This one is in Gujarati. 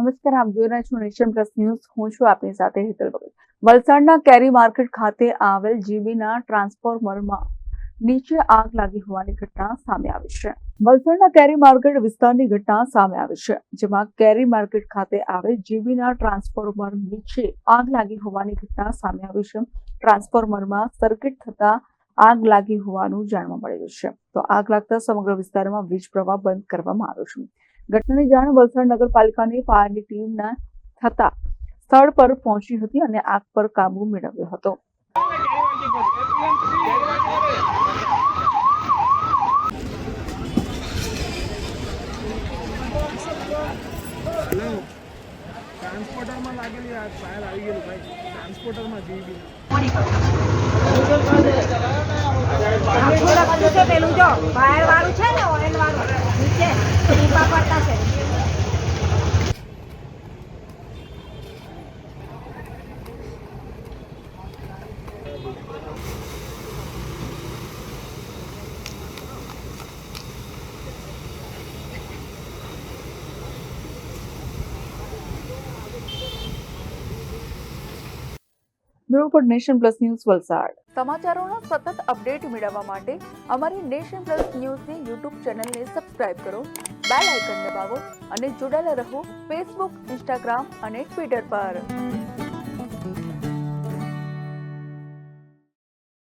નમસ્કાર, આપ જોઈ રહ્યા છો નેશન પ્લસ ન્યૂઝ. હું છું આપની સાથે હેતલ ભગત. વલસાડના કેરી માર્કેટ ખાતે આવેલ જીબીના ટ્રાન્સફોર્મરમાં નીચે આગ લાગી હોવાની ઘટના સામે આવી છે. વલસાડના કેરી માર્કેટ વિસ્તારની ઘટના સામે આવી છે, જેમાં કેરી માર્કેટ ખાતે આવેલ જીબીના ટ્રાન્સફોર્મર નીચે આગ લાગી હોવાની ઘટના સામે આવી છે. ટ્રાન્સફોર્મરમાં સર્કિટ થતા આગ લાગી હોવાનું જાણવા મળ્યું છે. તો આગ લાગતા સમગ્ર વિસ્તારમાં વીજ પ્રવાહ બંધ કરવામાં આવ્યો છે. ઘટનાની જાણ વલસાડ નગરપાલિકાની ફાયરની ટીમના થતા સ્થળ પર પહોંચી હતી અને આગ પર કાબુ મેળવ્યો હતો. ટ્રાન્સપોર્ટરમાં લાગેલી આ ફાયર આવી ગયેલું ભાઈ. ટ્રાન્સપોર્ટરમાં જીબી પેલું જો ફાયર વાળું છે ને, ઓઇલ વાળું નીચે ટીપા પડતા છે. Bureau report, nation plus news, Valsad. સમાચારોના સતત અપડેટ મેળવવા માટે અમારી નેશન પ્લસ ન્યૂઝની યુટ્યુબ ચેનલને સબસ્ક્રાઇબ કરો, બેલ આઇકન દબાવો અને જોડાયેલા રહો ફેસબુક, ઇન્સ્ટાગ્રામ અને ટ્વિટર પર.